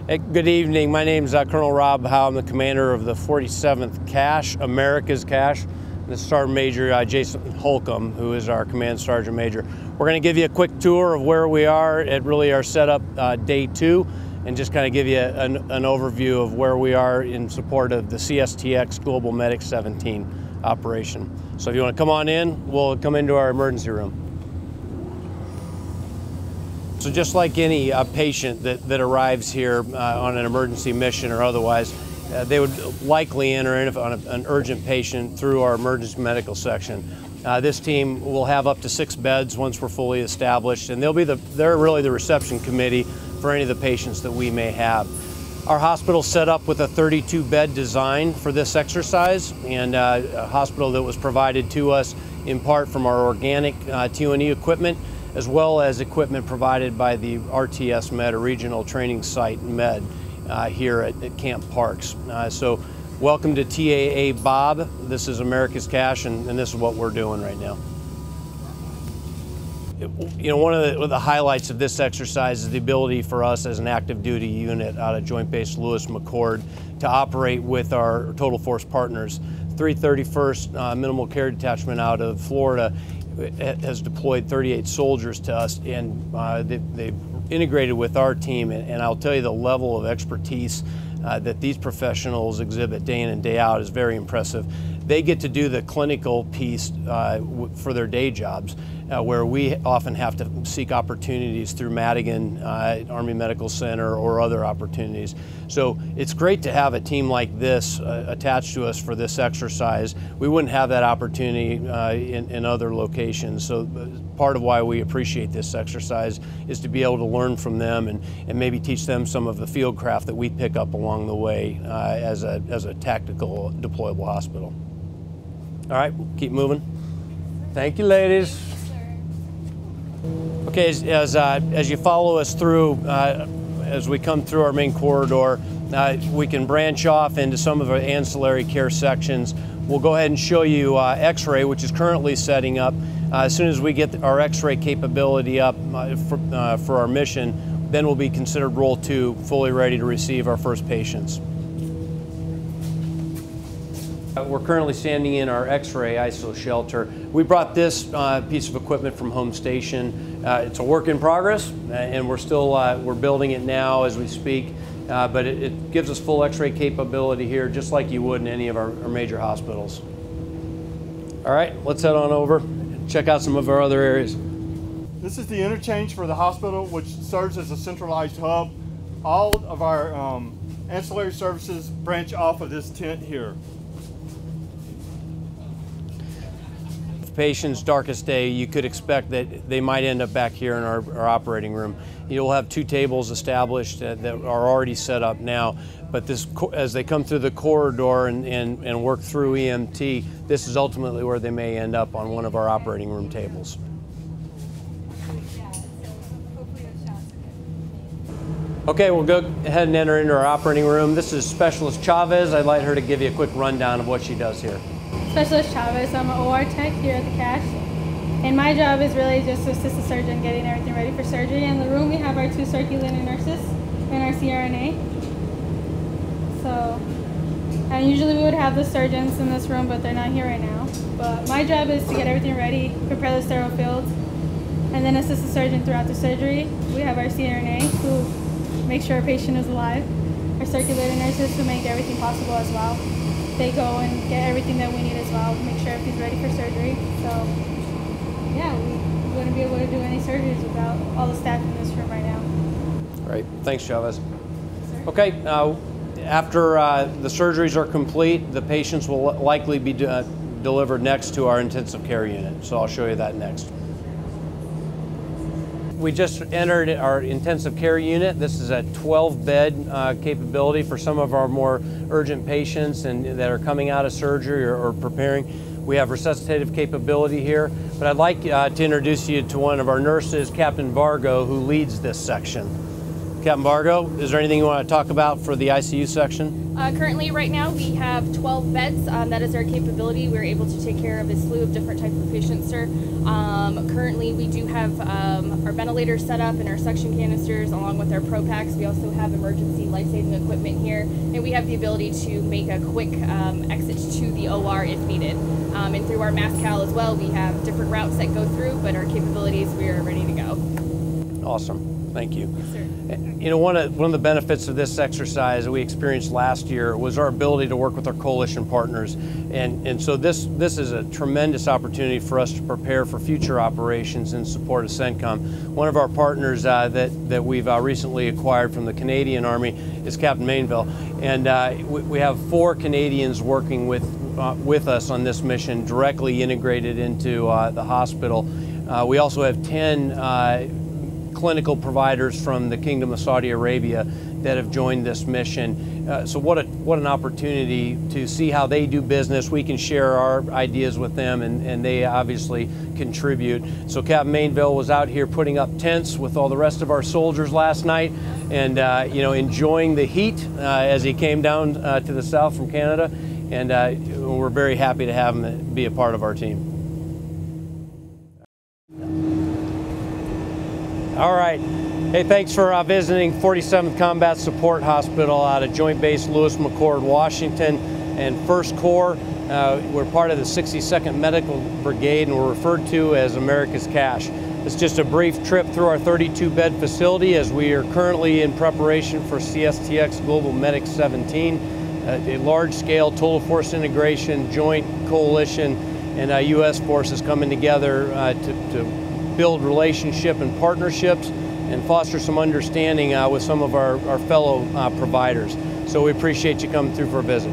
Hey, good evening. My name is Colonel Rob Howe. I'm the commander of the 47th CASH, America's CASH. This is Sergeant Major Jason Holcomb, who is our Command Sergeant Major. We're going to give you a quick tour of where we are at really our setup day 2, and just kind of give you an overview of where we are in support of the CSTX Global Medic 17 operation. So if you want to come on in, we'll come into our emergency room. So just like any patient that arrives here on an emergency mission or otherwise, they would likely enter in on an urgent patient through our emergency medical section. This team will have up to 6 beds once we're fully established, and they're really the reception committee for any of the patients that we may have. Our hospital's set up with a 32-bed design for this exercise, and a hospital that was provided to us in part from our organic T&E equipment, as well as equipment provided by the RTS Med, a regional training site Med, here at Camp Parks. So welcome to TAA Bob. This is America's CASH, and this is what we're doing right now. You know, one of the highlights of this exercise is the ability for us as an active duty unit out of Joint Base Lewis McChord to operate with our total force partners. 331st Minimal Care Detachment out of Florida has deployed 38 soldiers to us, and they've integrated with our team, and I'll tell you the level of expertise that these professionals exhibit day in and day out is very impressive. They get to do the clinical piece for their day jobs, where we often have to seek opportunities through Madigan Army Medical Center or other opportunities. So it's great to have a team like this attached to us for this exercise. We wouldn't have that opportunity in other locations. So part of why we appreciate this exercise is to be able to learn from them and maybe teach them some of the field craft that we pick up along the way as a tactical deployable hospital. All right, we'll keep moving. Thank you, ladies. Okay, as you follow us through, as we come through our main corridor, we can branch off into some of our ancillary care sections. We'll go ahead and show you X-ray, which is currently setting up. As soon as we get our X-ray capability up for our mission, then we'll be considered Role 2, fully ready to receive our first patients. We're currently standing in our X-ray ISO shelter. We brought this piece of equipment from home station. It's a work in progress, and we're building it now as we speak. But it gives us full X-ray capability here, just like you would in any of our major hospitals. All right, let's head on over and check out some of our other areas. This is the interchange for the hospital, which serves as a centralized hub. All of our ancillary services branch off of this tent here. Patient's darkest day, you could expect that they might end up back here in our operating room. You'll have 2 tables established that are already set up now, but as they come through the corridor and work through EMT, this is ultimately where they may end up on one of our operating room tables. Okay, we'll go ahead and enter into our operating room. This is Specialist Chavez. I'd like her to give you a quick rundown of what she does here. Specialist Chavez, I'm an OR tech here at the CASH, and my job is really just to assist the surgeon getting everything ready for surgery. In the room we have our 2 circulating nurses and our CRNA. And usually we would have the surgeons in this room, but they're not here right now. But my job is to get everything ready, prepare the sterile fields, and then assist the surgeon throughout the surgery. We have our CRNA who make sure our patient is alive, our circulating nurses who make everything possible as well. They go and get everything that we need as well, make sure everything's ready for surgery. So yeah, we wouldn't be able to do any surgeries without all the staff in this room right now. Great, thanks Chavez. Yes, okay, after the surgeries are complete, the patients will likely be delivered next to our intensive care unit. So I'll show you that next. We just entered our intensive care unit. This is a 12-bed capability for some of our more urgent patients and that are coming out of surgery or preparing. We have resuscitative capability here, but I'd like to introduce you to one of our nurses, Captain Vargo, who leads this section. Captain Vargo, is there anything you want to talk about for the ICU section? Currently, right now, we have 12 beds. That is our capability. We're able to take care of a slew of different types of patients, sir. Currently, we do have our ventilators set up and our suction canisters along with our ProPaks. We also have emergency life-saving equipment here, and we have the ability to make a quick exit to the OR if needed. And through our MassCal as well, we have different routes that go through, but our capabilities, we are ready to go. Awesome. Thank you. Yes, sir. You know, one of the benefits of this exercise that we experienced last year was our ability to work with our coalition partners, and so this is a tremendous opportunity for us to prepare for future operations in support of CENTCOM. One of our partners that we've recently acquired from the Canadian Army is Captain Mainville, and we have 4 Canadians working with us on this mission, directly integrated into the hospital. We also have 10 clinical providers from the Kingdom of Saudi Arabia that have joined this mission. So what an opportunity to see how they do business. We can share our ideas with them, and they obviously contribute. So Captain Mainville was out here putting up tents with all the rest of our soldiers last night, and you know, enjoying the heat as he came down to the south from Canada, and we're very happy to have him be a part of our team. All right. Hey, thanks for visiting 47th Combat Support Hospital out of Joint Base Lewis-McChord, Washington, and 1st Corps. We're part of the 62nd Medical Brigade, and we're referred to as America's Cash. It's just a brief trip through our 32-bed facility as we are currently in preparation for CSTX Global Medic 17, a large-scale total force integration, joint coalition, and U.S. forces coming together to build relationship and partnerships and foster some understanding with some of our fellow providers. So we appreciate you coming through for a visit.